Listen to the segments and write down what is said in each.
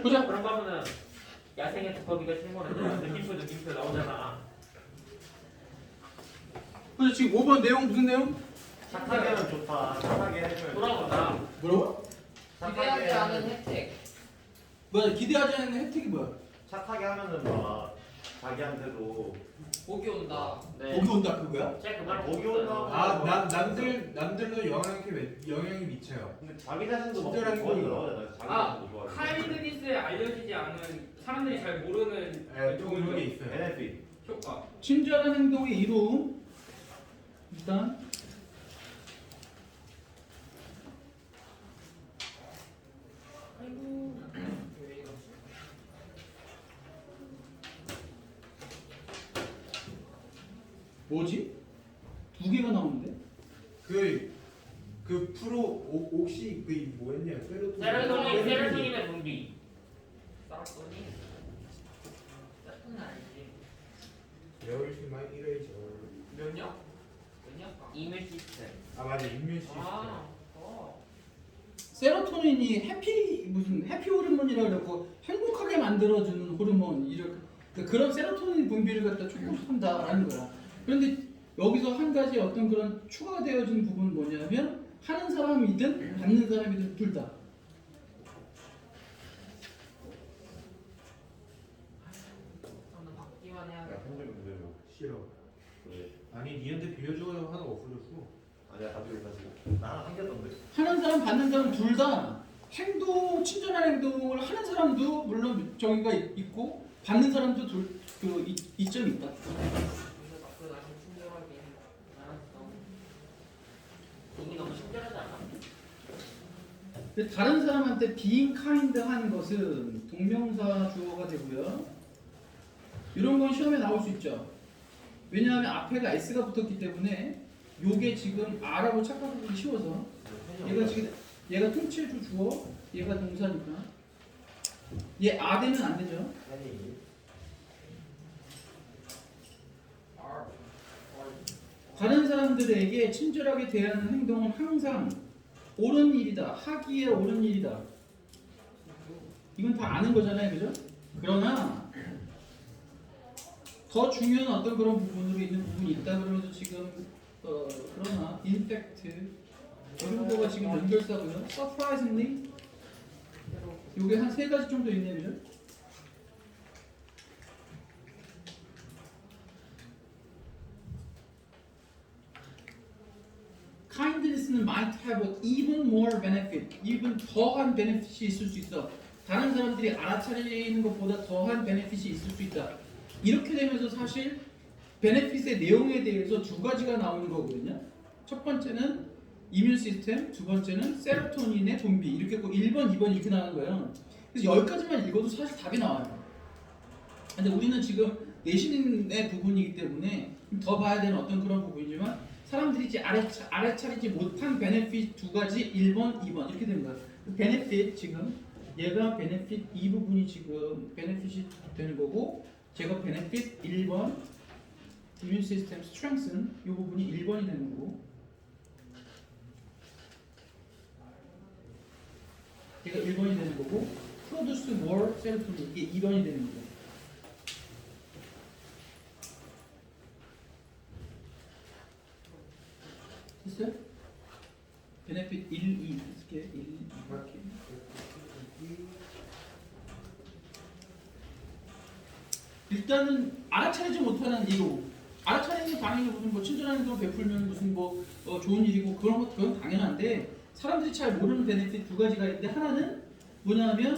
보자. 그런 거 하면은 야생의 두꺼비가 침몰했잖아. 느낌표 나오잖아. 그래서 지금 5번 내용 무슨 내용? 착하게 하면 좋다. 착하게 해주면 돌아온다. 뭐라고? 기대하지 않은 혜택. 뭐야 기대하지 않는 혜택이 뭐야? 착하게 하면은 막 자기한테도 복이 온다. 네. 복이 온다 그거야? 제가 그말 복이 온다. 아, 남들도 영향이 미쳐요. 근데 자기 자신도 막 친절한 좋아하는 거. 거 나오잖아요. 자기 아, 자신도 좋아하는 거. 카인드니스에 알려지지 않은 사람들이 잘 모르는 또 그런 게 있어요. 베네핏. 효과. 친절한 행동의 이로움 일단 아이고. 왜 이러지? 뭐지? 두 개가 나오는데? 그 프로 혹시 그 뭐였냐? 세로토닌의 분비. 싸웠더니. 세트는 아니지. Where's my eraser? 몇냐? 몇냐? 이메일 시스템. 아 맞아 인면 시스템. 세로토닌이 무슨 해피 호르몬이라 그러고 행복하게 만들어주는 호르몬 이렇게 그런 세로토닌 분비를 갖다 촉진한다라는 거야. 그런데 여기서 한 가지 어떤 그런 추가되어진 부분은 뭐냐면 하는 사람이든 받는 사람이든 둘 다. 저는 받기만 해야 야, 돼. 현재 그대로. 싫어. 왜? 아니 니한테 빌려줘야 하나 없어졌어. 아니야, 가지고 있가지고. 나는 한 개던데. 하는 사람 받는 사람 둘 다 친절한 행동을 하는 사람도 물론 저기가 있고 받는 사람도 이점이 있다. 근데 나그 나는 친절하게 알았어. 이미 너무 친절하지 않아? 근데 다른 사람한테 being kind 하는 것은 동명사 주어가 되고요. 이런 건 시험에 나올 수 있죠. 왜냐하면 앞에가 s가 붙었기 때문에 요게 지금 r라고 착각하기 쉬워서 얘가 통치해줄 주어, 얘가 동사니까 얘 r 되면 안 되죠. 아니. 다른 사람들에게 친절하게 대하는 행동은 항상 옳은 일이다. 하기에 옳은 일이다. 이건 다 아는 거잖아요, 그죠? 그러나 더 중요한 어떤 그런 부분으로 있는 부분이 있다 그러면서 지금 그러나 in fact 이 정도가 지금 연결사고요. surprisingly 요게 한 세 가지 정도 있네요, 그죠? kindness는 might have even more benefit, even 더한 benefit이 있을 수 있어. 다른 사람들이 알아차리는 것보다 더한 benefit이 있을 수 있다. 이렇게 되면서 사실 benefit의 내용에 대해서 두 가지가 나오는 거거든요. 첫 번째는 이뮨 시스템, 두 번째는 세로토닌의 분비. 이렇게 했고 1번, 2번 이렇게 나오는 거예요. 그래서 여기까지만 읽어도 사실 답이 나와요. 근데 우리는 지금 내신의 부분이기 때문에 더 봐야 되는 어떤 그런 부분이지만 사람들이 이제 알아차리지 못한 베네핏 두 가지 1번, 2번 이렇게 되는 거예요. 베네핏 지금 얘가 베네핏 이 부분이 지금 베네핏이 되는 거고 제가 베네핏 1번 이뮨 시스템 strengthen 이 부분이 1번이 되는 거고 얘가 1번이 되는 거고 produce more serotonin 이게 2번이 되는 거고 됐어요? 베네핏 1, 2 이렇게 1, 2 이렇게 일단은 알아차리지 못하는 이유 알아차리는 건 당연히 무슨 뭐 친절한 행동을 베풀면 무슨 뭐 좋은 일이고 그건 당연한데 사람들이 잘 모르는 베네핏 두 가지가 있는데 하나는 뭐냐면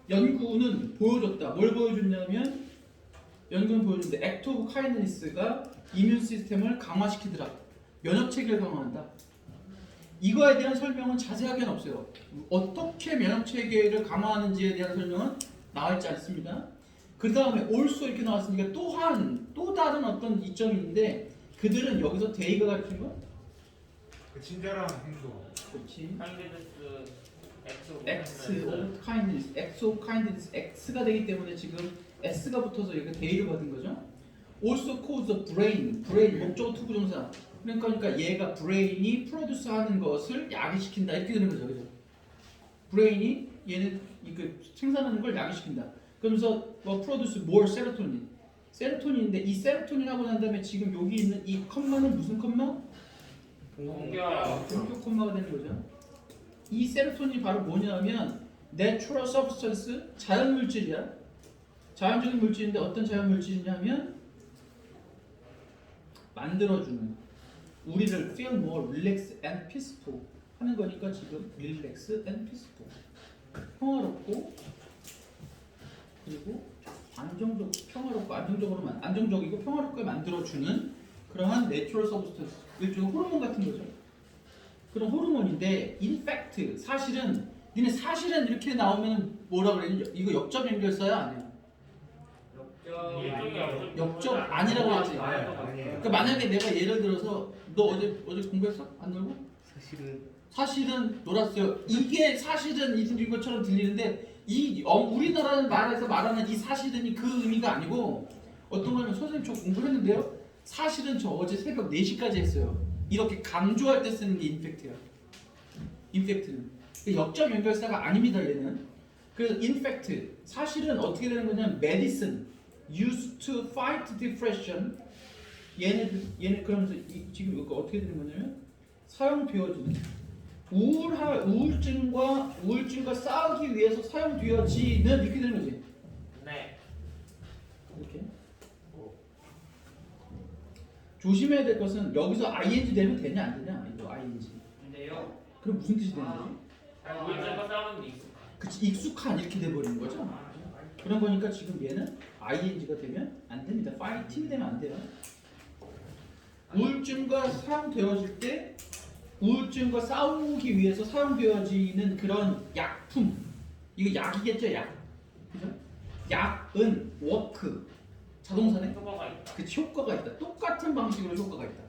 연구는 보여줬다. 뭘 보여줬냐면 연구는 보여줬는데 액트 오브 카인드니스가 이뮨 시스템을 강화시키더라. 면역 체계를 강화한다. 이거에 대한 설명은 자세하게는 없어요. 어떻게 면역 체계를 강화하는지에 대한 설명은 나와 있지 않습니다. 그 다음에 also 이렇게 나왔으니까 또 다른 어떤 이점이 있는데 그들은 여기서 데이가 가르친 거? 그 친절한 행동. 그렇지. 카인드니스 X of kindness, X of kindness, X가 되기 때문에 지금 S가 붙어서 여기 데이를 받은 거죠. Also cause the brain 목적어 투부정사. 그러니까 얘가 brain이 produce 하는 것을 야기시킨다 이렇게 되는 거죠, 그죠? brain이 얘네 이거 생산하는 걸 야기시킨다. 그러면서 뭐 produce more serotonin. 세로토닌인데 이 세로토닌 하고 난 다음에 지금 여기 있는 이 컴마는 무슨 컴마? 동격. 동격 컴마가 되는 거죠. 이 세로토닌이 바로 뭐냐면 natural substance, 자연 물질이야. 자연적인 물질인데 어떤 자연 물질이냐면 만들어주는 우리를 feel more relaxed and peaceful 하는 거니까 지금 relax and peaceful 평화롭고 그리고 평화롭고 안정적이고 평화롭게 만들어주는 그러한 내추럴 서브스턴스 일종의 호르몬 같은 거죠. 그런 호르몬인데 in fact 사실은 니네 사실은 이렇게 나오면 뭐라 그래? 이거 역점 연결사야 아니야? 일종의 역점 아니라고 했지. 아니에요. 그러니까 만약에 내가 예를 들어서 너 어제 공부했어? 안 놀고? 사실은 놀았어요. 이게 사실은 이런 것처럼 들리는데 우리나라 말에서 말하는 이 사실은이 그 의미가 아니고 어떤 거냐면 선생님 저 공부했는데요. 사실은 저 어제 새벽 4시까지 했어요. 이렇게 강조할 때 쓰는 게 인팩트야. 인팩트는 역점 연결사가 아닙니다. 얘는. 그래서 인팩트 사실은 어떻게 되는 거냐면 medicine used to fight depression 얘네 그러면서 지금 이거 어떻게 되는 거냐면 사용되어지는 우울증과 싸우기 위해서 사용되어지는 이렇게 되는 거지. 네. 이렇게. 조심해야 될 것은 여기서 ing 되면 되냐 안 되냐 이거 ing. 근데요. 그럼 무슨 뜻이 되는 거지? 우울증과 싸우는 게 익숙한. 그치 익숙한 이렇게 돼 버리는 거죠. 그런 거니까 지금 얘는 ing가 되면 안 됩니다. fighting 되면 안 돼요. 우울증과 사용되어질 때 우울증과 싸우기 위해서 사용되어지는 그런 약품 이거 약이겠죠 약 그죠? 약은 워크 자동사네 효과가 있다. 그 효과가 있다 똑같은 방식으로 효과가 있다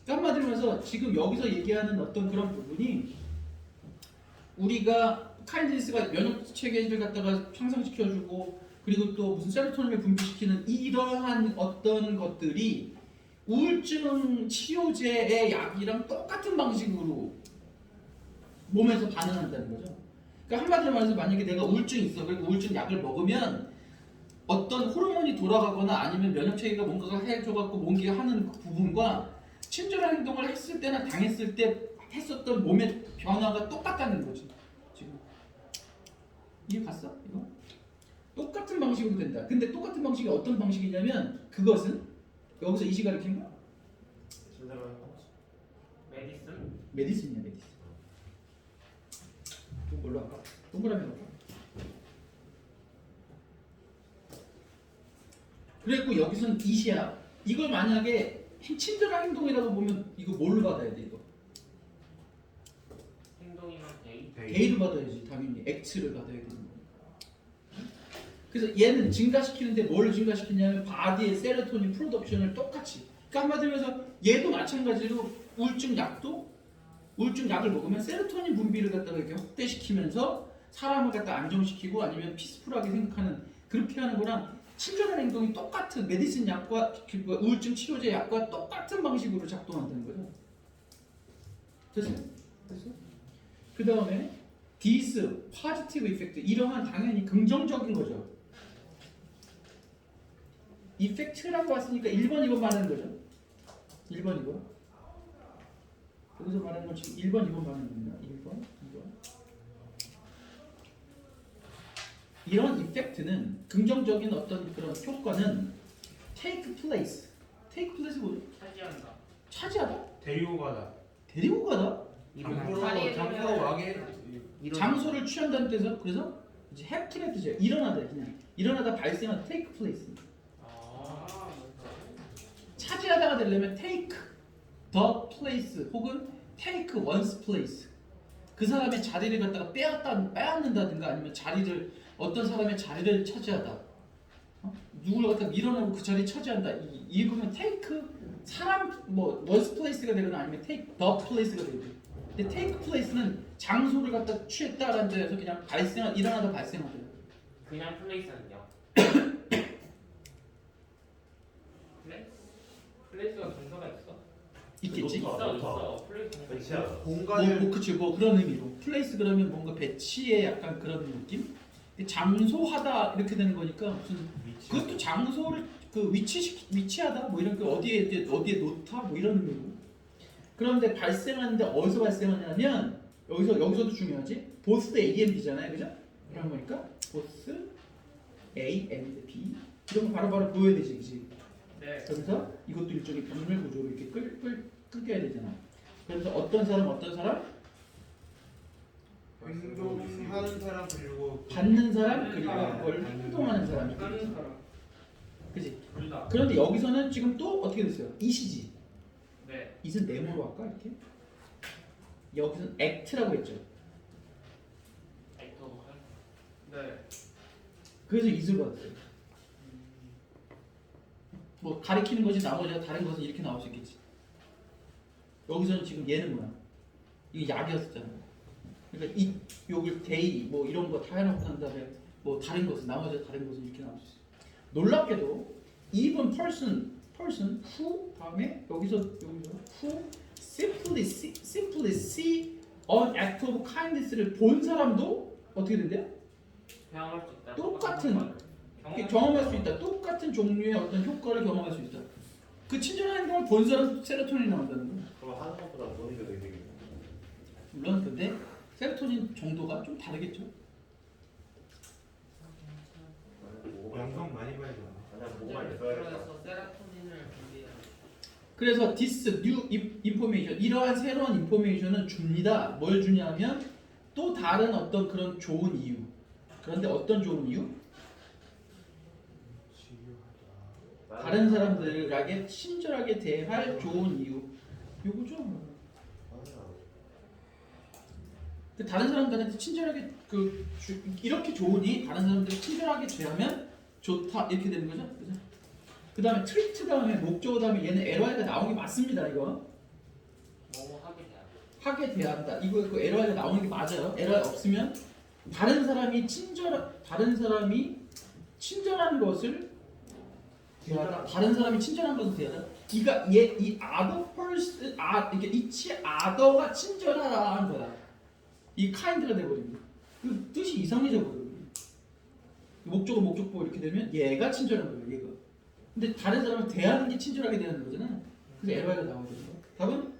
한마디로 해서 지금 여기서 얘기하는 어떤 그런 부분이 우리가 카인디스가 면역 체계를 갖다가 향상시켜주고 그리고 또 무슨 세로토닌을 분비시키는 이러한 어떤 것들이 우울증 치료제의 약이랑 똑같은 방식으로 몸에서 반응한다는 거죠. 그러니까 한마디로 말해서 만약에 내가 우울증이 있어 그리고 우울증 약을 먹으면 어떤 호르몬이 돌아가거나 아니면 면역 체계가 뭔가가 해줘갖고 뭔가 하는 그 부분과 친절한 행동을 했을 때나 당했을 때 했었던 몸의 변화가 똑같다는 거지. 지금 이해 갔어? 이거? 똑같은 방식으로 된다. 근데 똑같은 방식이 어떤 방식이냐면 그것은 여기서 이시 가르친 거? 진짜로 메디슨. 메디슨이야 메디슨. 좀 뭘로 할까? 동그라미 할까? 그랬고 여기서는 이시야. 이걸 만약에 친절한 행동이라고 보면 이거 뭘로 받아야 돼 이거? 행동이면 데이. A를 받아야지 당연히 X를 받아야 되는 거야. 그래서 얘는 증가시키는데 뭘 증가시키냐면 바디의 세로토닌 프로덕션을 똑같이. 그러니까 한마디로 해서 얘도 마찬가지로 우울증 약을 먹으면 세로토닌 분비를 갖다가 이렇게 확대시키면서 사람을 갖다 안정시키고 아니면 피스풀하게 생각하는 그렇게 하는 거랑 친절한 행동이 똑같은 메디슨 약과 우울증 치료제 약과 똑같은 방식으로 작동한다는 거죠. 됐어요? 그 다음에 these positive effect 이러한 당연히 긍정적인 거죠. 이펙트라고 왔으니까 1번, 2번 말하는 거죠. 1번, 2번. 여기서 말하는 건 지금 1번, 2번 말하는 겁니다. 1번, 2번. 이런 이펙트는 긍정적인 어떤 그런 효과는 take place. take place 뭐죠? 차지한다. 차지하다? 데리고 가다. 데리고 가다? 장소로 와게. 장소를 취한다는 뜻에서 그래서 이제 happen의 뜻이에요. 일어나다 그냥 일어나다 발생한 take place. 차지하다가 되려면 take the place 혹은 take one's place. 그 사람의 자리를 갖다가 빼앗는다든가 아니면 자리를 어떤 사람의 자리를 차지하다. 누구를 갖다 밀어내고 그 자리 차지한다. 읽으면 take 사람 뭐 one's place가 되거나 아니면 take the place가 되거나. 근데 take place는 장소를 갖다 취했다라는 데에서 그냥 일어나다 발생하대요. 그냥 플레이스는요. 플레이스가 동사가 있어? 있겠지. 있어 플레이스 배치야. 공간을 그치 뭐 그런 의미로 플레이스 그러면 뭔가 배치의 약간 그런 느낌. 장소하다 이렇게 되는 거니까 무슨 그것도 장소를 그 위치하다 뭐 이런 그 어디에 놓다 뭐 이런 의미로. 그런데 발생하는데 어디서 발생하냐면 여기서도 중요하지. 보스 A and B잖아요, 그죠? 그런 거니까 보스 A and B 이런 거 바로바로 보여야 되지, 그지? 네. 그래서 이것도 일종의 병렬 구조로 이렇게 끌겨야 되잖아. 그래서 어떤 사람 행동하는 사람 그리고 받는 사람 그리고 그걸 행동하는 사람. 하는 사람. 그지? 둘다 그런데 여기서는 지금 또 어떻게 됐어요? 이시지. 네. 이은 네모로 할까 이렇게? 여기서는 act라고 했죠. 액터 네. 그래서 이을 받았어요. 뭐 가리키는 것이 나머지가 다른 것은 이렇게 나올 수 있겠지. 여기서는 지금 얘는 뭐야? 이거 약이었었잖아. 그러니까 이 요걸 데이 뭐 이런 거 다 해놓고 난 다음에 뭐 다른 것은 나머지 다른 것은 이렇게 나올 수 있어. 놀랍게도 even person who 다음에 여기서 who simply see an act of kindness를 본 사람도 어떻게 된대요? 경험할 수 있다 똑같은 경험할 수 있다. 똑같은 종류의 어떤 효과를 경험할 수 있다. 그 친절한 행동을 본 사람 세로토닌이 나온다는 거야. 그럼 하는 것보다 보는 게 되게 물론 근데 세로토닌 정도가 좀 다르겠죠. 영상 많이 봐야 돼. 아니야 뭐가 있어야겠다. 그래서 세로토닌을 분비해야 그래서 this new information 이러한 새로운 인포메이션은 줍니다. 뭘 주냐면 또 다른 어떤 그런 좋은 이유. 그런데 어떤 좋은 이유? 다른 사람들에게 친절하게 대할 좋은 이유. 요거죠. 그 다른 사람들한테 친절하게 이렇게 좋으니 다른 사람들이 친절하게 대하면 좋다 이렇게 되는 거죠. 그 다음에 트리트 다음에 목적어 다음에 얘는 LY가 나온 게 맞습니다. 이거 뭐 하게 돼요 하게 대한다. 이거 그 LY가 나오는 게 맞아요. LY 없으면 다른 사람이 친절한 것을 대하다. 다른 사람이 친절한 것을 대하다. 그러니까 이 other person, 이게 이치 other가 친절하다는 거다. 이 kind가 돼버립니다. 그 뜻이 이상해져 버려요. 목적보 이렇게 되면 얘가 친절한 거예요. 얘가. 근데 다른 사람을 대하는 게 친절하게 대하는 거잖아. 그래서 LY가 나와야 되는 거야. 답은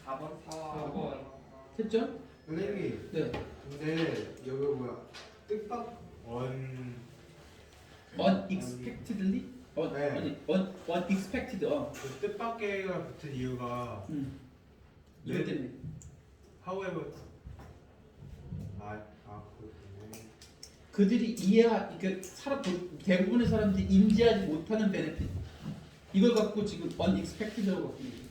4번. 4번. 됐죠? 선생님 네. 근데 여기 뭐야 뜻밖 unexpectedly? 네. unexpected. 그 뜻밖에가 붙은 이유가 이것 때문에. however 그렇군요. 그들이 대부분의 사람들이 인지하지 못하는 베네핏. 이걸 갖고 지금 unexpected라고 갖고 있는 거예요.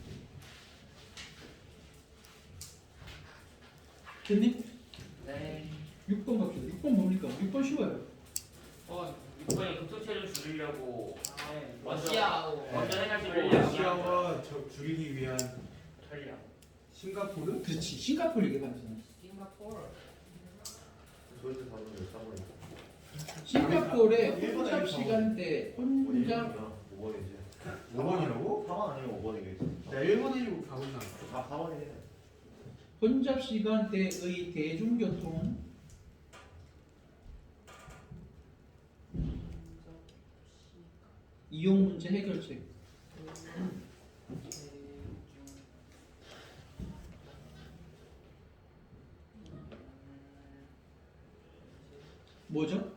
됐니? 네 6번 갑시다. 6번 뭡니까? 6번 쉬워요. 6번에 급속체를 줄이려고 돼. 먼저 러시아하고 먼저 해가지고 러시아와 줄이기 위한 전략 싱가포르? 그렇지. 싱가포르 얘기하잖아. 싱가포르 도대체 답은 몇 번이야? 싱가포르의 일본에 혼잡 시간대 혼잡 5번이지. 5번이라고? 4번 아니면 5번이겠지. 나 1번이고 4번 나. 아 4번이네. 혼잡 시간대의 대중교통 이용 문제 해결책. 뭐죠?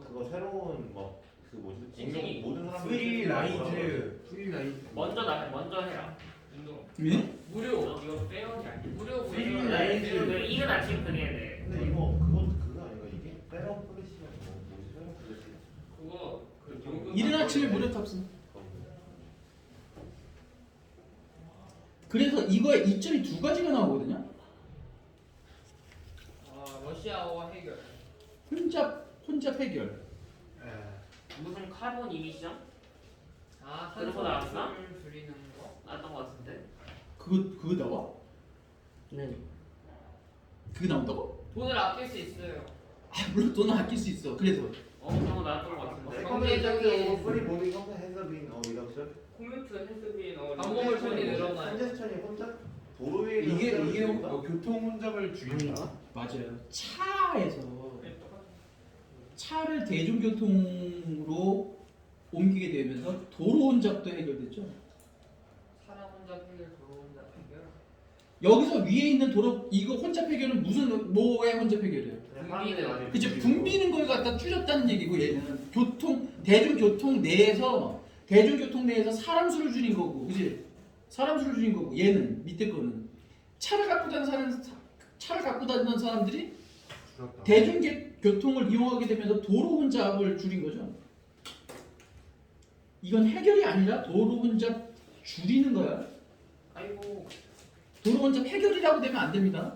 그거 새로운 막그 뭐지? 싱싱이. 모든 사람들이 프리라이즈 먼저 해라 운동 네? 무료 이거 빼어지 아니야 무료 프리라이즈. 이건 아침 그게 돼 근데 이거 그거 아닌가 이게? 페런 플래시가 뭐지? 페런 플래시. 그거 그 연금. 이른 아침에 무료 탑승. 그래서 이거에 이점이 두 가지가 나오거든요. 러시아와 해결 혼잡 해결. 무슨 카본 이미션? 산소 그러고 나왔나? 배출을 줄이는 거 나왔던 것 같은데 그거 나와? 네 그게 나온다고? 돈을 아낄 수 있어요 물론 돈은 아낄 수 있어. 그래서 그런 거 나왔던 것 같은데. 경제적인 프리 모빙 컴퓨터 해서빈 리덕션. 코뮤트 헤드빈 방법을 손이 늘어나요. 현재스천이 혼자 도로 위에 이게 있는 교통 혼잡을 줄인다. 맞아요. 차에서 차를 대중교통으로 옮기게 되면서 도로 혼잡도 해결됐죠. 사람 혼자 해결, 도로 혼자 해결. 여기서 위에 있는 도로 이거 혼잡 해결은 무슨 뭐의 혼잡 해결이에요? 그치, 붐비는 걸 갖다 줄였다는 얘기고 얘는 대중교통 내에서 사람 수를 줄인 거고, 그지? 사람 수를 줄인 거고 얘는 밑에 거는 차를 갖고 다니는 사람들이 줄었다. 대중교통을 이용하게 되면서 도로 혼잡을 줄인 거죠. 이건 해결이 아니라 도로 혼잡 줄이는 거야. 아이고. 도로 혼잡 해결이라고 되면 안 됩니다.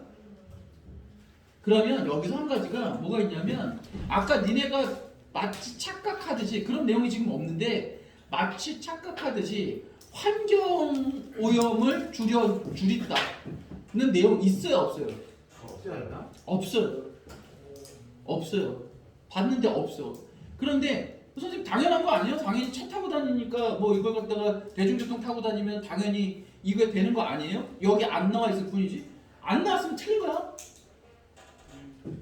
그러면 여기서 한 가지가 뭐가 있냐면 아까 니네가 마치 착각하듯이 그런 내용이 지금 없는데 마치 착각하듯이 환경 오염을 줄이다는 내용 있어요, 없어요? 없지 않나? 없어요. 봤는데 없어. 그런데 선생님 당연한 거 아니에요? 당연히 차 타고 다니니까 뭐 이걸 갖다가 대중교통 타고 다니면 당연히 이거 되는 거 아니에요? 여기 안 나와 있을 뿐이지. 안 나왔으면 틀린 거야.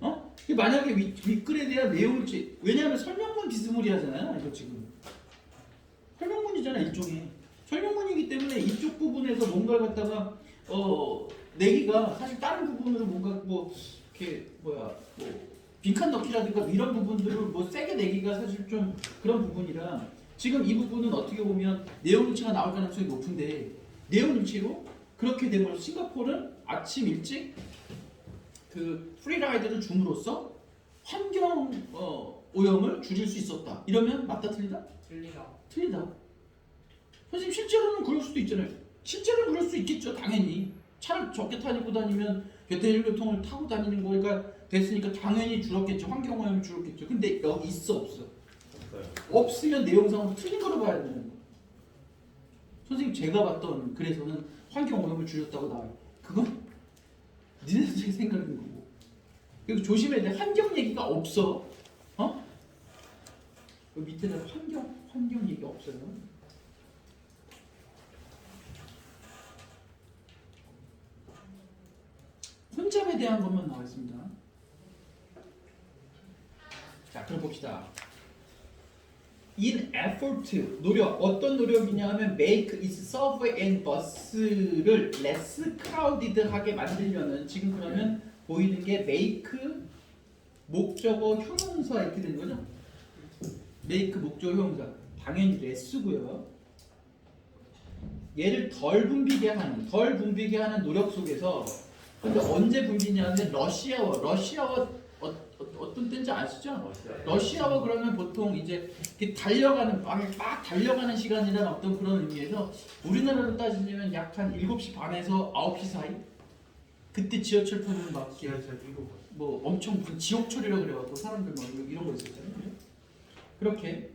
어? 만약에 윗글에 대한 내용을 왜냐하면 설명문 비스무리하잖아요. 이거 지금 설명문이잖아 일종의 설명문이기 때문에 이쪽 부분에서 뭔가를 갖다가 내기가 사실 다른 부분으로 뭔가 뭐 이렇게 뭐 빈칸 넣기라든가 이런 부분들을 뭐 세게 내기가 사실 좀 그런 부분이라 지금 이 부분은 어떻게 보면 내용 일치가 나올 가능성이 높은데 내용 일치로 그렇게 되면 싱가포르는 아침 일찍 그 프리라이드를 줌으로써 환경 오염을 줄일 수 있었다. 이러면 맞다 틀리다? 틀리다. 틀리다. 선생님 실제로는 그럴 수도 있잖아요. 실제로는 그럴 수 있겠죠. 당연히 차를 적게 타고 다니면 대중교통을 타고 다니는 거가 됐으니까 당연히 줄었겠죠. 환경 오염이 줄었겠죠. 근데 여기 있어 없어? 없으면 내용상으로 틀린 거로 봐야 되는 거예요. 선생님 제가 봤던 글에서는 환경 오염을 줄였다고 나와요. 그건 니네들의 생각인 거고. 그리고 조심해야 돼. 환경 얘기가 없어. 어? 그 밑에는 환경 얘기 없어요. 혼잡에 대한 것만 나와 있습니다. 자, 그럼 봅시다. In effort, 노력. 어떤 노력이냐 하면 make its subway and bus를 less crowded하게 만들려는 지금 그러면 보이는 게 make 목적어 형용사 이렇게 되는 거죠? make 목적어 형용사. 당연히 less고요. 얘를 덜 붐비게 하는 노력 속에서 근데 언제 붐비냐면 러시아워 어떤 때인지 아시죠? 러시아워 그러면 보통 이제 이렇게 달려가는 막 달려가는 시간이라는 어떤 그런 의미에서 우리나라로 따지면 약 한 7시 반에서 9시 사이 그때 지하철 타면 막 지하철 7번. 뭐 엄청 무슨 지옥철이라고 그래갖고 사람들 막 이런 거 있었잖아요. 그죠? 그렇게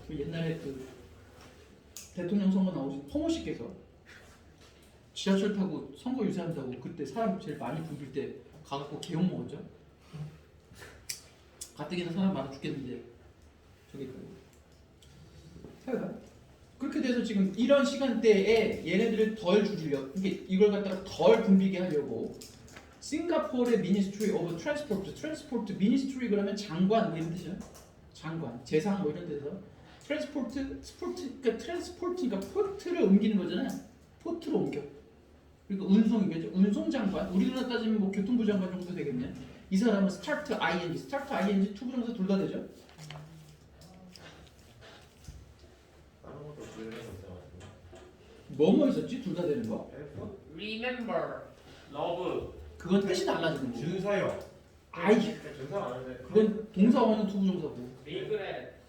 그 옛날에 그 대통령 선거 나오신 허모 씨께서 지하철 타고 선거 유세한다고 그때 사람 제일 많이 붐빌 때 가갖고 개욕 먹었죠. 가뜩이나 사람 많아 죽겠는데 저기 그렇게 돼서 지금 이런 시간대에 얘네들을 덜 줄이려 이걸 갖다가 덜 붐비게 하려고 싱가포르의 Ministry of Transport Ministry 그러면 장관 뭐 이런 뜻이야. 장관, 재상 뭐 이런 데서 트랜스포트니까 포트를 옮기는 거잖아요. 포트로 옮겨. 그러니까 운송이겠죠. 운송장관. 우리나라 따지면 뭐 교통부 장관 정도 되겠네. 이 사람은 스타트 ing 투부정사 둘 다 되죠. 다른 것도 불리는 거 있어가지고. 뭐뭐 있었지? 둘 다 되는 거. Remember. 러브. 그건 뜻이 달라지는 거. 준사요. 아이, 준사 아는데. 그건 동사원은 투부정사고. 리그렛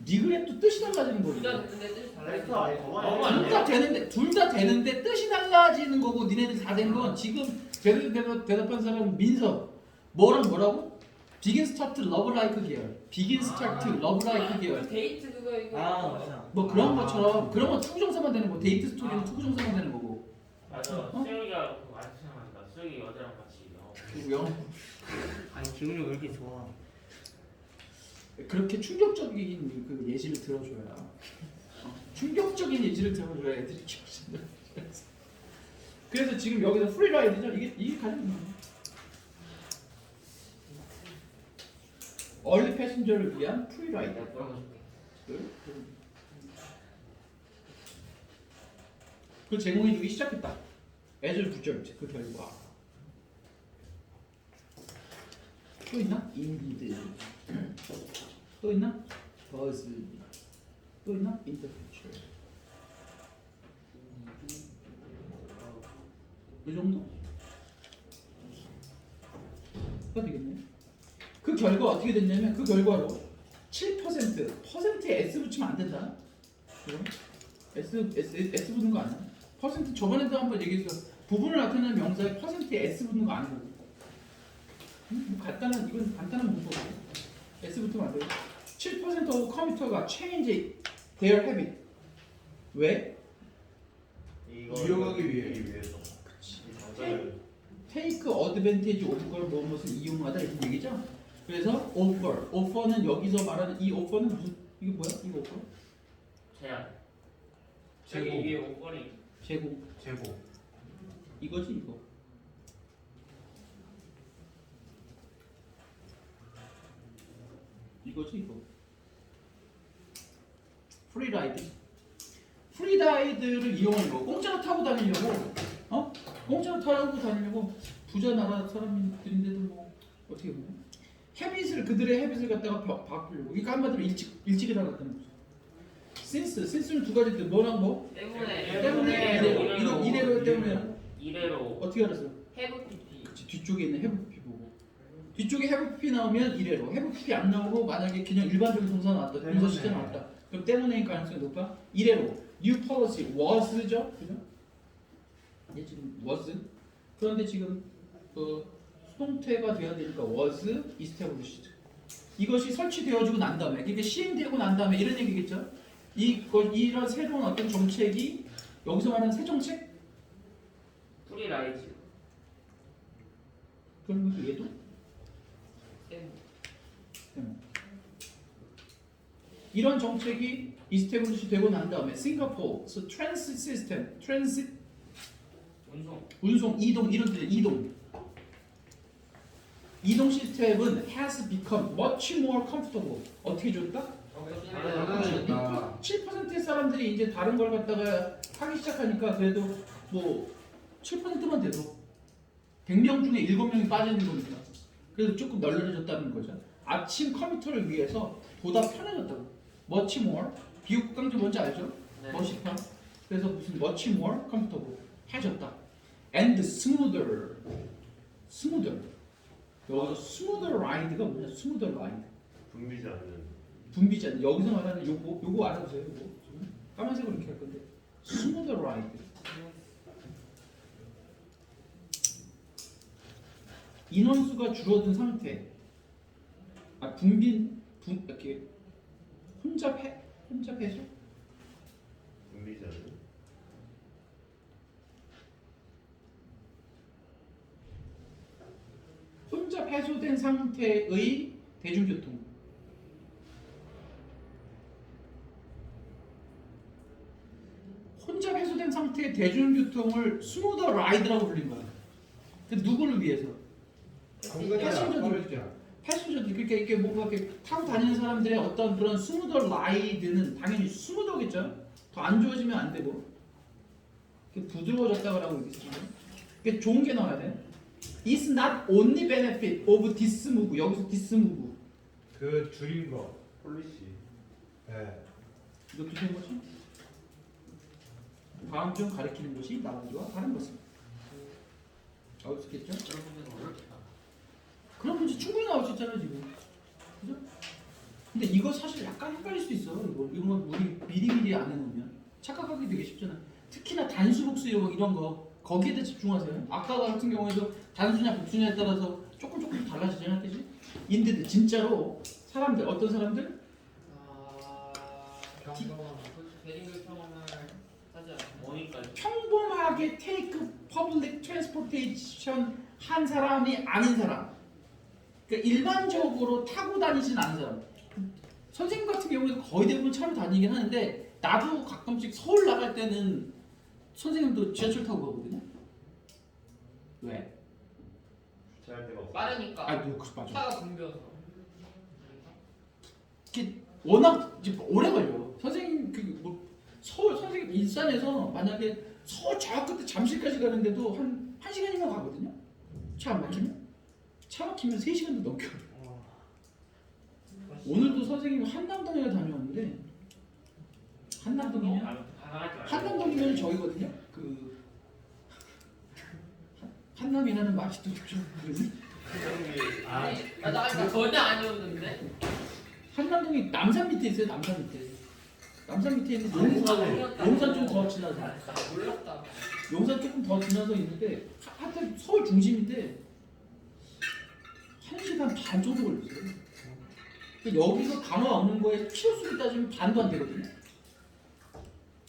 리그렛도 뜻이 달라지는 거고. 둘다 됐는데 뜻이 렉스 달라요. 아니 너무 더만. 둘 다 되는데 뜻이 달라지는 거고 니네들 다 된 건 지금 대답한 사람은 민서 뭐라고? Begin start love like 계열. Begin start love like 계열. 데이트 그거 이거. 맞아. 뭐 그런 것처럼 그런 건 투부정사만 되는 거. 데이트 스토리는 투부정사만 되는 거고. 맞아. 수영이가 많이 생각난다. 수영이 여자랑 같이. 그리고요. 아니 기분이 왜 이렇게 좋아? 그렇게 충격적인 그 예시를 들어줘야 충격적인 예시를 들어줘야 애들이 기억신다. 그래서 지금 여기서 프리라이드죠. 이게 가장 중요해요. 얼리 패신저를 위한 프리라이드. 내가 물어볼게. 그 제공해주기 시작했다. 애들 붙여있지 그 결과. 또 있나? 인디드. 또 있나? 버즈. 또 있나? 인터퓨처. 이 정도? 가 되겠네. 그 결과 어떻게 됐냐면 그 결과로 7% 퍼센트에 S 붙이면 안 된다. 그럼 S 붙는 거 아니야? 퍼센트 저번에도 한번 얘기했어. 부분을 나타내는 명사에 퍼센트에 S 붙는 거 아니고. 뭐 간단한 이건 간단한 문법이에요. S 붙으면 안 돼요. 7% of 컴퓨터가 change their habit. 왜? 이용하기 위해서. 그치. 이 장점을 take advantage of 걸 무엇을 이용하다 이런 얘기죠. 그래서 offer는 여기서 말하는 이 offer는 무슨 이게 뭐야? 이거 offer? 제한. 저기 이게 옷걸이. 제공 제공. 이거지 이거. 이거지 이거. 프리라이드를 이용하려고 공짜로 타고 다니려고 공짜로 타고 다니려고 부자 나라 사람들인데도 뭐 어떻게 보면 헤빗을 그들의 헤빗을 갖다가 바꾸려고. 그러니까 한마디로 일찍 일어났다는 거죠. since는 두 가지 뭐랑 뭐 때문에 이래로 때문에 이래로. 어떻게 알았어? have pp. 그치, 뒤쪽에 있는 have pp 보고 뒤쪽에 have pp 나오면 이래로 have pp 안 나오고 만약에 그냥 일반적인 동사 나왔다 동사 시제 나왔다 그럼 때문에일 가능성이 높아? 이래로 new policy was죠? 그죠? 얘 지금 was 그런데 지금 수동태가 돼야 되니까 was established 이것이 설치되어지고 난 다음에 그러니까 시행되고 난 다음에 이런 얘기겠죠? 이런 새로운 어떤 정책이 여기서 말하는 새 정책? 프리라이즈. 그런 것도 얘도? 이런 정책이 이스태블리시 되고 난 다음에 싱가포르 트랜sit 시스템 트랜sit 운송 이동 이런 데 이동 시스템은 has become much more comfortable 어떻게 줬다? 7%의 사람들이 이제 다른 걸 갖다가 하기 시작하니까 그래도 뭐 7%만 돼도 100명 중에 7명이 빠지는 거니까 그래서 조금 널널해졌다는 거죠. 아침 컴퓨터를 위해서 보다 편해졌다고. much more 비읍 강조 뭔지 알죠? 네. much판. 그래서 무슨 much more comfortable 해졌다. and smoother. 여기서 smoother ride가 뭐냐? smoother ride. 붐비지 않는. 분비지 않는 여기서 말하는 요거 알아보세요. 요거 까만색으로 이렇게 할 건데 smoother ride. 인원수가 줄어든 상태. 이렇게 혼잡 해소? 붐비지 않는. 혼잡 해소된 상태의 대중교통. 혼잡 해소된 상태의 대중교통을 스무더 라이드라고 불린 거야. 그 누구를 위해서? 패신저들 그러니까 이렇게 뭔가 이렇게 타고 다니는 사람들의 어떤 그런 스무더 라이드는 당연히 스무더겠죠. 더 안 좋아지면 안 되고 부드러워졌다고 하고 있겠습니다. 그러니까 좋은 게 나와야 돼. It's not only benefit of this move. 여기서 this move. 그 줄인 거. 폴리시. 네. 이거 두된 거지? 다음 중 가리키는 것이 나머지와 다른 것입니다. 나올 수 있겠죠? 그런 문제 충분히 나올 수 있잖아요 지금. 그죠? 근데 이거 사실 약간 헷갈릴 수 있어. 이건 우리 미리미리 안 해놓으면 착각하기 되게 쉽잖아. 특히나 단수 복수 이런 거 거기에 대해 집중하세요. 아까 같은 경우에도 단수냐 복수냐에 따라서 조금 달라지잖아, 그지? 인데 진짜로 사람들 어떤 사람들 대중교통을 하지 않아요. 뭐니까. 평범하게 take public transportation 한 사람이 아닌 사람. 그러니까 일반적으로 타고 다니진 않은 사람. 선생님 같은 경우에는 거의 대부분 차로 다니긴 하는데 나도 가끔씩 서울 나갈 때는 선생님도 지하철 타고 가거든요. 왜? 주차할 데가 없어. 빠르니까. 아, 그 맞아. 차가 붐벼서. 이게 워낙 이제 오래 걸려. 선생님 그뭐 서울 선생님 일산에서 만약에 서울 저 끝에 잠실까지 가는데도 한 1시간이면 가거든요. 차 안 막히면? 차 막히면 3시간도 넘겨. 오늘도 선생님 한남동에 다녀왔는데 한남동이면 한남동이면 저기거든요. 그 한남이라는 맛이 또 좀 그러지? 나 전혀 아니었는데. 한남동이 남산 밑에 있어요. 남산 밑에. 남산 밑에 있는 용산 좀 더 지나서. 나 몰랐다. 용산 조금 더 지나서 있는데 하여튼 서울 중심인데 1시간 반 정도 걸렸어요. 그러니까 여기서 강화 얻는 거에 키로수를 따지면 반도 안 되거든요.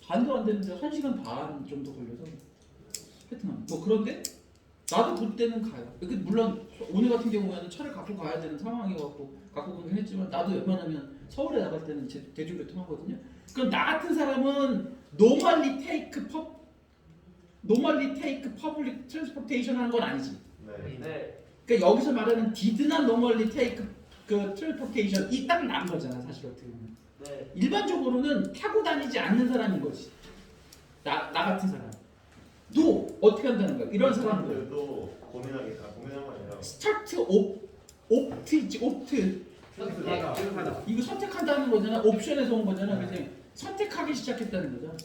반도 안 되는데 1시간 반 정도 걸려서 하여튼 뭐 그런데 나도 그때는 가요. 물론 오늘 같은 경우에는 차를 갖고 가야 되는 상황이어갖고 갖고 가긴 했지만 나도 웬만하면 서울에 나갈 때는 대중교통 하거든요. 그럼 나 같은 사람은 normally take public transportation 하는 건 아니지. 네. 네. 그러니까 여기서 말하는 did not normally take 그 transportation 이 딱 난 거잖아 사실 어떻게 보면. 네. 일반적으로는 타고 다니지 않는 사람인 거지. 나 같은 사람. 또 어떻게 한다는 거야? 이런 사람들. 도 고민한 거 아니라 스타트 옵트지 옵트. 생각하다. 이거 선택한다는 거잖아. 옵션에서 온 거잖아. 그래서 선택하기 시작했다는 거잖아.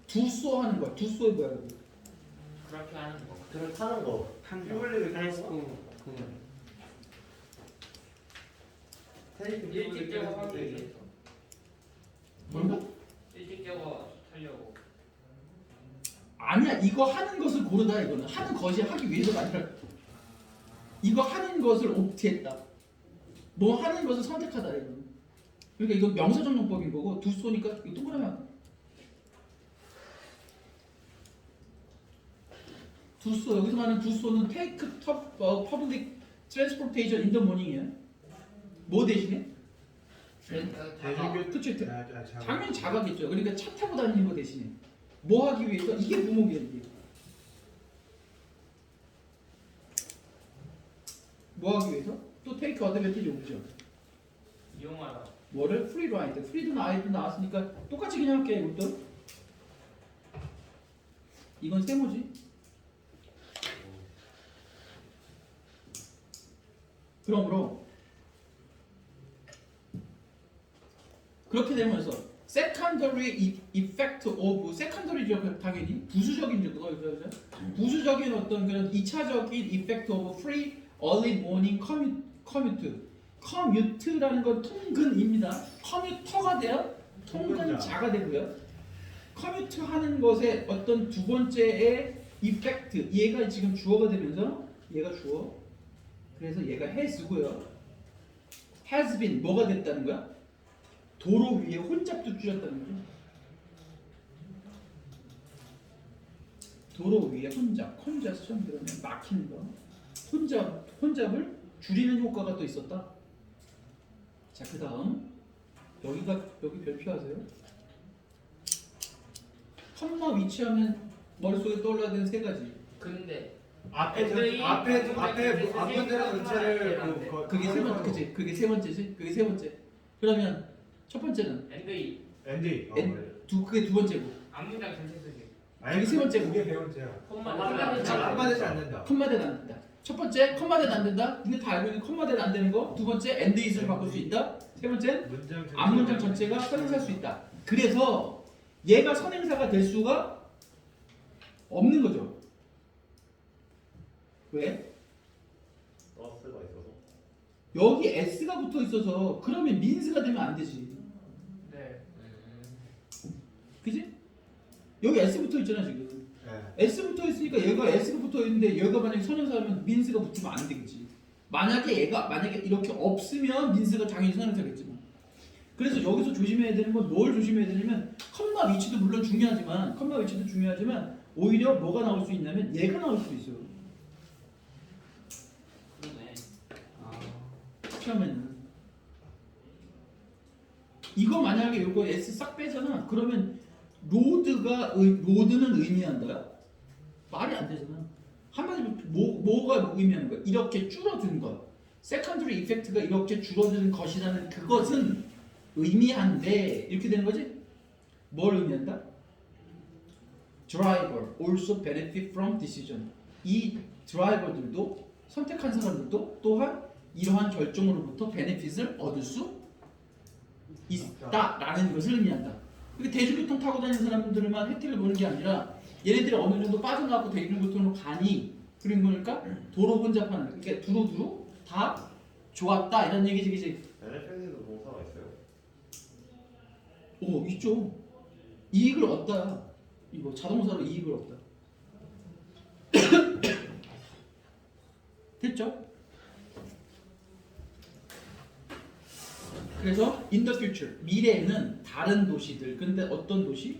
두쏘 하는 거야. 두쏘의 뭐야 여기? 그렇게 하는 거. 그냥 타는 거. 퓨블릭 하이스쿨 일찍 작업하는 게 있어. 뭔가? 일찍 작업하려고. 아니야. 이거 하는 것을 고르다 이거는. 하는 것이 하기 위해서가 아니라 이거 하는 것을 옵트했다. 뭐 하는 것을 선택하다 이거는. 그러니까 이건 명사정용법인 거고 두쏘니까 이거 동그라미 두쏘 여기서 말하는 두쏘는 take public transportation in the morning이야. 뭐 대신에? 대중교통 그치. 자가. 당연히 자가겠죠. 그러니까 차 타고 다니는 거 대신에 뭐 하기 위해서 이게 부목이야 이게. 뭐 하기 위해서? 또 take advantage 없죠. 이용하다. 뭐를? free ride. free도 ride도 나왔으니까 똑같이 그냥 할게 이것도. 이건 세모지. 그러므로 그렇게 되면서 secondary effect of secondary죠 당연히 부수적인 정도가 그죠? 부수적인 어떤 그런 2차적인 effect of free early morning commute라는 건 통근입니다. 커뮤터가 돼요. 통근자가 되고요. 커뮤트 하는 것의 어떤 두 번째의 effect 얘가 지금 주어가 되면서 얘가 주어. 그래서 얘가 has고요. has been 뭐가 됐다는 거야? 도로 위에 혼잡도 줄였다는 거죠. 도로 위에 혼잡, congestion 그러면 막히는 거. 혼잡을 줄이는 효과가 또 있었다. 자, 그 다음 여기 별표하세요. 컴마 위치하면 머릿속에 떠올라야 되는 세 가지. 근데 앞에 앞번대로 전체를 그게 세 번째, 그치? 그게 세 번째지? 그게 세 번째. 그러면 첫 번째는 엔드이 앤디. 그게 두 번째고. 앞문장 전체 쓰기. 그게 세 번째고. 그게 세 번째야. 콤마 되지 않는다. 컴마대는 안 된다. 첫 번째 컴마대는 안 된다. 근데 다 알고 있는 컴마대는 안 되는 거. 두 번째 엔드 이즈를 바꿀 수 있다. 세 번째 앞문장 전체가 선행사일 수 있다. 그래서 얘가 선행사가 될 수가 없는 거죠. 왜? 버스가 있어서. 여기 s가 붙어 있어서 그러면 민스가 되면 안 되지. 네. 그지? 여기 s 붙어 있잖아 지금. 네. s 붙어 있으니까 얘가 s가 붙어 있는데 얘가 만약에 선행사면 민스가 붙으면 안 되겠지. 만약에 이렇게 없으면 민스가 당연히 선행사겠지만. 그래서 여기서 조심해야 되는 건 뭘 조심해야 되냐면 컴마 위치도 물론 중요하지만 오히려 뭐가 나올 수 있냐면 얘가 나올 수도 있어요. 그러네. 처음에는 이거 만약에 이거 S 싹 빼잖아. 그러면 로드는 의미한다요? 말이 안 되잖아. 한마디로 뭐가 의미하는 거야? 이렇게 줄어드는 것. 세컨드리 이펙트가 이렇게 줄어드는 것이라는 그것은 의미한데 이렇게 되는 거지? 뭘 의미한다? Driver also benefit from decision. 이 드라이버들도 선택한 사람들도 또한 이러한 결정으로부터 베네핏을 얻을 수 있다라는 것을 의미한다. 그러니까 대중교통 타고 다니는 사람들만 혜택을 보는 게 아니라 얘네들이 어느 정도 빠져나가고 대중교통으로 가니 그러니까 도로 혼잡하는 그러니까 두루두루 다 좋았다 이런 얘기지 그지? NFL에도 동사가 있어요? 오 있죠. 이익을 얻다. 이거 자동사로 이익을 얻다. 됐죠? 그래서 in the future 미래에는 다른 도시들 근데 어떤 도시?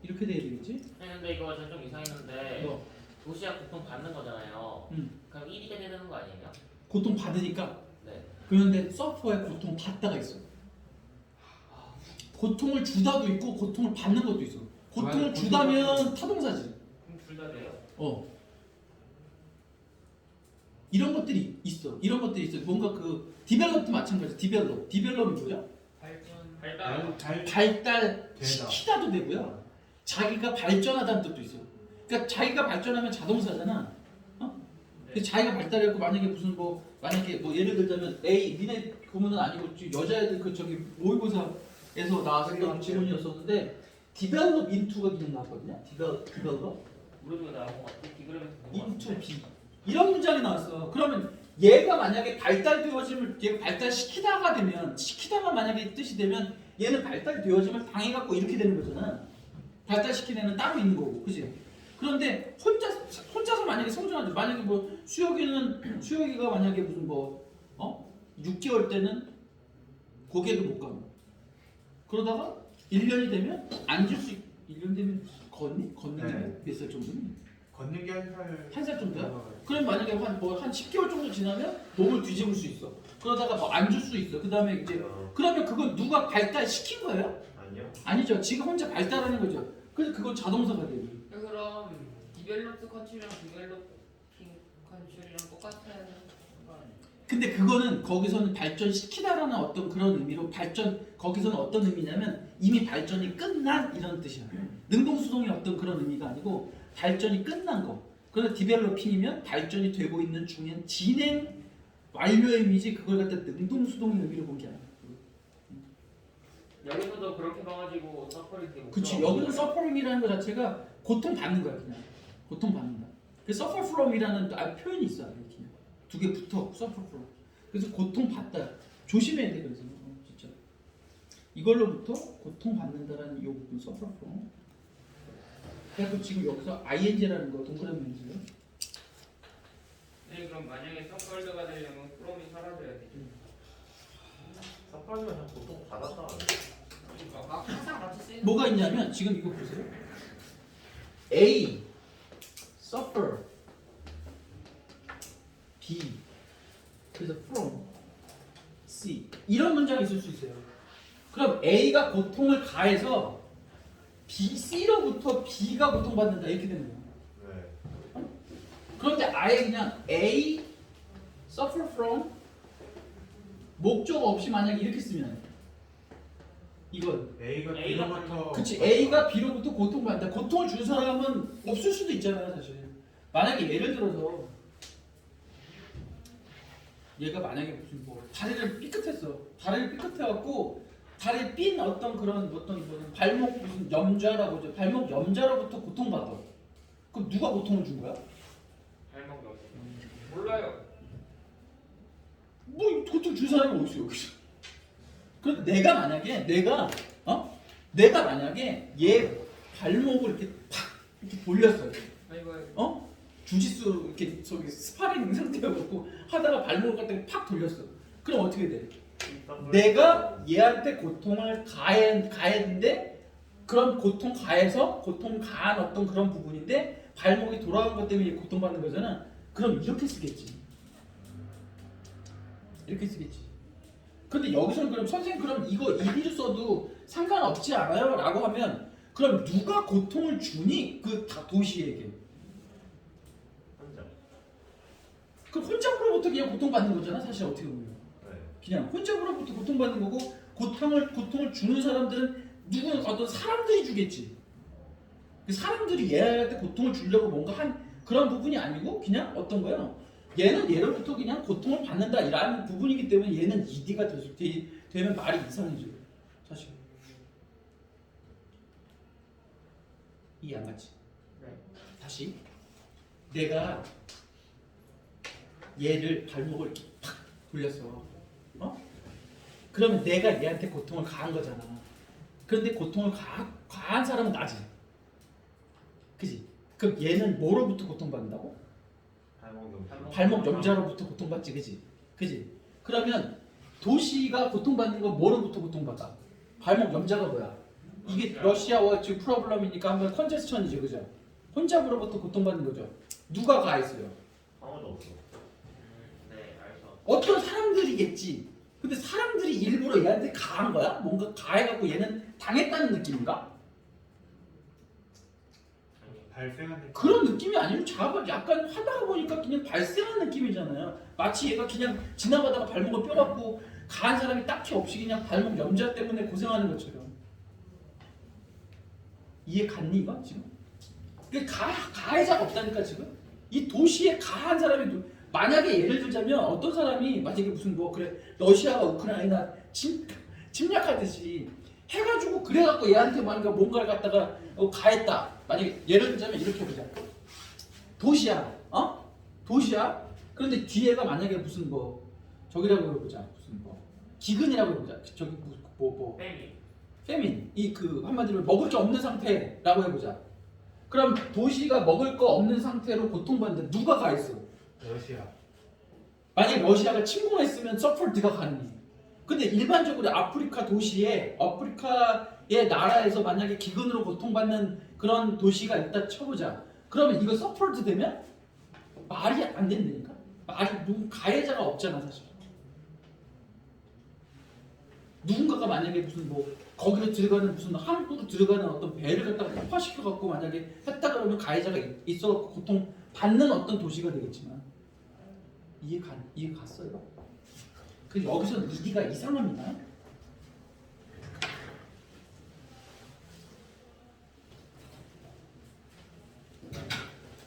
이렇게 돼야 되겠지? 아니 근데 이거 좀 이상했는데 뭐 도시락 고통 받는 거잖아요. 그럼 1이 돼야 되는 거 아니에요? 고통 받으니까 네. 그런데 서퍼에 고통 받다가 있어. 고통을 주다도 있고 고통을 받는 것도 있어. 고통을 주다면 타동사지. 그럼 둘 다 돼요? 이런 것들이 있어. 이런 것들이 있어. 뭔가 그 디벨롭도 마찬가지. 디벨롭이 뭐죠? 발달. 발달 시키다도 되고요. 자기가 발전하다는 뜻도 있어. 그러니까 자기가 발전하면 자동사잖아. 근데 자기가 발달했고 만약에 무슨 만약에 예를 들자면 A 니네 고문은 아니고 여자애들 그 저기 모의고사에서 나왔던 지문이었었는데 develop into가 그냥 나왔거든요. develop 우리 중에 나온 거 같아. 디그램에서 본거 into 같은데. B 이런 문장이 나왔어. 그러면 얘가 만약에 발달되어짐을 얘가 발달시키다가 되면 시키다가 만약에 뜻이 되면 얘는 발달되어짐을 당해갖고 이렇게 되는 거잖아. 발달시키는 애는 따로 있는 거고, 그지? 그런데 혼자서 만약에 성장하지 만약에 수혁이가 만약에 무슨 6개월 때는 고개도 못 가고 그러다가 1년이 되면 앉을 수 1년 되면 걷는 네. 게 몇 살 정도니? 걷는 게 한 살 정도야? 그럼 만약에 한 10개월 정도 지나면 몸을 뒤집을 수 있어. 그러다가 앉을 수 있어. 그 다음에 이제 그러면 그건 누가 발달시킨 거예요? 아니요. 아니죠. 지가 혼자 발달하는 거죠. 그래서 그건 자동사가 돼요. 그럼 디벨롭드 컨트리랑 디벨롭핑 컨트리랑 똑같은 거 아니에요? 근데 그거는 거기서는 발전시키다라는 어떤 그런 의미로 거기서는 어떤 의미냐면 이미 발전이 끝난 이런 뜻이야. 능동수동의 어떤 그런 의미가 아니고 발전이 끝난 거. 그래서 디벨로핑이면 발전이 되고 있는 중에 진행 완료의 의미지 그걸 갖다 능동수동의 의미로 본 게 아니야. 여기서도 그렇게 봐가지고 서퍼링 되고. 그치. 여기서 서퍼링이라는 것 자체가 고통받는 거야 그냥. 고통받는다. 그 suffer from이라는 표현이 있어. 이렇게 두 개 붙어. suffer from. 그래서 고통받다. 조심해야 돼. 그래서 진짜. 이걸로부터 고통받는다라는 이 부분 suffer from. 그래서 지금 여기서 ing라는 거 동그라미 문제예요. 네, 그럼 만약에 서컬드가 되려면 프롬이 사라져야 돼. 서프라이즈가 그냥 보통 받았다. 그러니까 막 항상 같이 쓰이는 뭐가 있냐면 지금 이거 보세요. A suffer B 그래서 from C 이런 문장이 있을 수 있어요. 그럼 A가 고통을 가해서 C로부터 B가 고통받는다 이렇게 되는 거예요. 네. 그런데 아예 그냥 A suffer from 목적 없이 만약에 이렇게 쓰면 이건 A가 A가 B로부터 그치 A가 B로부터 고통받는다. 고통을 준 사람은 없을 수도 있잖아요 사실. 만약에 예를 들어서 얘가 만약에 무슨 다리를 삐끗했어. 다리를 삐끗해갖고 다리에 삔 어떤 발목 무슨 염좌라고 하죠. 발목 염좌로부터 고통받아. 그럼 누가 고통을 준 거야? 발목 여기. 몰라요. 뭐 고통 준 사람이 어디 있어 여기서? 그럼 내가 만약에 얘 발목을 이렇게 팍 이렇게 돌렸어요. 아이고. 주짓수 이렇게 스파링 상태여갖고 하다가 발목을 갖다가 팍 돌렸어. 그럼 어떻게 돼? 내가 얘한테 고통을 가했는데 그런 고통 가한 어떤 그런 부분인데 발목이 돌아간 것 때문에 고통받는 거잖아. 그럼 이렇게 쓰겠지. 이렇게 쓰겠지. 근데 여기서는 그럼 선생님 그럼 이거 이비를 써도 상관없지 않아요? 라고 하면 그럼 누가 고통을 주니? 그 도시에게. 혼자. 그 혼자로부터 그냥 고통받는 거잖아 사실 어떻게 보면. 네. 그냥 혼자로부터 고통받는 거고 고통을 주는 사람들은 누구는 어떤 사람들이 주겠지. 그 사람들이 얘한테 고통을 주려고 뭔가 한 그런 부분이 아니고 그냥 어떤 거예요? 얘는 얘로부터 그냥 고통을 받는다라는 부분이기 때문에 얘는 ED가 되면 말이 이상해져요. 사실. 이해 안 갔지? 네. 다시 내가 얘를 발목을 이렇게 팍 돌렸어. 어? 그러면 내가 얘한테 고통을 가한 거잖아. 그런데 고통을 가한 사람은 나지. 그지? 그럼 얘는 뭐로부터 고통받는다고? 발목 염좌로부터 고통받지, 그지? 그지? 그러면 도시가 고통받는 건 뭐로부터 고통받아? 발목 염좌가 뭐야? 이게 러시아와 지금 프로블럼이니까 한번 컨제스천이죠, 그죠? 혼잡으로부터 고통받는 거죠. 누가 가했어요? 아무도 없어. 네, 알죠. 어떤 사람들이겠지. 근데 사람들이 일부러 얘한테 가한 거야? 뭔가 가해갖고 얘는 당했다는 느낌인가? 발생한 느낌. 그런 느낌이 아니고 약간 하다가 보니까 그냥 발생한 느낌이잖아요. 마치 얘가 그냥 지나가다가 발목을 뼈갖고 가한 사람이 딱히 없이 그냥 발목 염좌 때문에 고생하는 것처럼. 이해 갔니 이거 지금? 가해자가 없다니까 지금? 이 도시에 가한 사람이 만약에 예를 들자면 어떤 사람이 만약에 무슨 뭐 그래 러시아가 우크라이나 침략하듯이 해가지고 그래갖고 얘한테 뭔가를 갖다가 가했다. 만약에 예를 들자면 이렇게 보자. 도시야, 어? 도시야. 그런데 뒤에가 만약에 무슨 뭐 저기라고 해보자. 무슨 뭐 기근이라고 해보자. 저기 뭐 페민 이 그 한마디로 먹을 게 없는 상태라고 해보자. 그럼 도시가 먹을 거 없는 상태로 고통받는데 누가 가했어? 러시아. 만약에 러시아가 침공했으면 서폴트가 가능해. 근데 일반적으로 아프리카 도시에 아프리카의 나라에서 만약에 기근으로 고통받는 그런 도시가 있다 쳐보자. 그러면 이거 서폴트 되면 말이 안 된다니까. 가해자가 없잖아 사실. 누군가가 만약에 무슨 뭐 거기로 들어가는 무슨 항구로 들어가는 어떤 배를 갖다가 폭파시켜 갖고 만약에 했다 그러면 가해자가 있어 갖고 고통 받는 어떤 도시가 되겠지만 이해 갔어요? 그 여기서 ED가 이상합니다.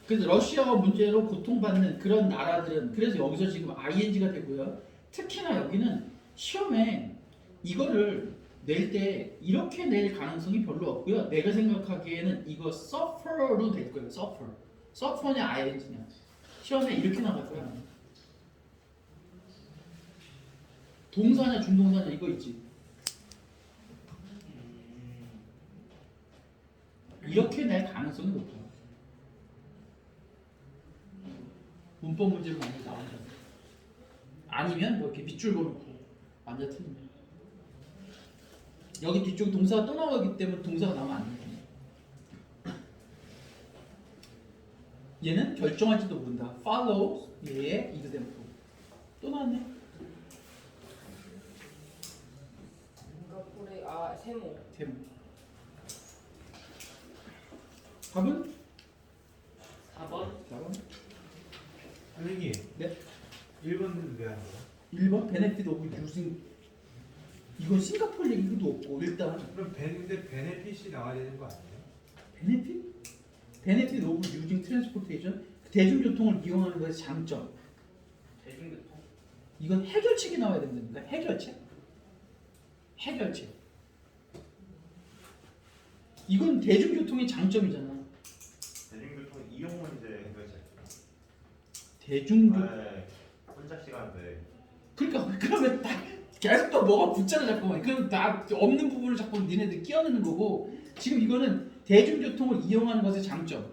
그래서 러시아가 문제로 고통받는 그런 나라들은 그래서 여기서 지금 ING가 되고요. 특히나 여기는 시험에 이거를 낼 때 이렇게 낼 가능성이 별로 없고요. 내가 생각하기에는 이거 suffer로 될 거예요. suffer냐 ING냐. 시험에 이렇게 나갈 거야. 동사냐 중동사냐 이거 있지. 이렇게 낼 가능성이 높아요. 문법 문제로 많이 나온다. 아니면 뭐 이렇게 밑줄 그어놓고 완전 틀린 거야. 여기 뒤쪽 동사가 또 나오기 때문에 동사가 나오면 안 돼. 얘는 결정할지도 모른다. follow 얘의 example. 또 나왔네. 싱가포르의 세모. 세모. 답은? 4번. 4번. 선생님. 네. 1번은 왜 하는 거야? 1번 benefit of using. 이건 싱가포르 얘기도 없고 일단 그럼 근데 베네핏이 나와야 되는 거 아니에요? benefit? benefit of using transportation. 대중교통을 이용하는 것의 장점. 대중교통. 이건 해결책이 나와야 된다니까. 해결책. 이건 대중교통의 장점이잖아. 대중교통 이용 문제 해결책. 대중교통. 네. 혼잡 시간대. 그러니까 그러면 딱 계속 또 뭐가 붙잖아 자꾸만. 그럼 다 없는 부분을 자꾸 니네들 끼워넣는 거고. 지금 이거는 대중교통을 이용하는 것의 장점.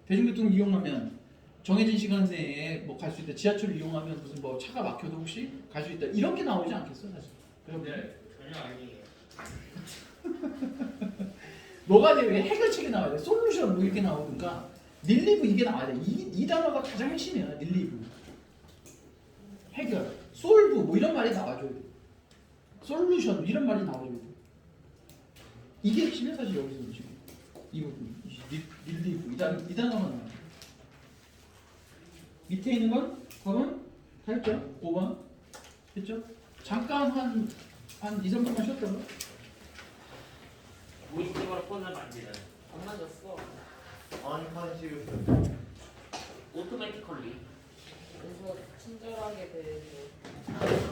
대중교통을 이용하면 정해진 시간 내에 뭐 갈 수 있다. 지하철을 이용하면 무슨 뭐 차가 막혀도 혹시 갈 수 있다. 이런 게 나오지 않겠어 사실. 그럼 네, 전혀 아니에요. 뭐가 돼? 왜 해결책이 나와야 돼? 솔루션 뭐 이렇게 나오든가. 릴리브 이게 나와야 돼. 이 단어가 가장 핵심이야. 릴리브. 해결, 솔브 뭐 이런 말이 나와줘야 돼. 솔루션 이런 말이 나오죠. 이게 핵심이야 사실 여기서 지금 이 부분 릴리프 이 단어만 나와요. 밑에 있는 건 답은 다 했죠? 5번 했죠? 잠깐 한 2, 3분만 쉬었다가 무의식적으로 폰을 만지는 안 맞았어. unconscious. 오토매티컬리 그래서 친절하게 대해서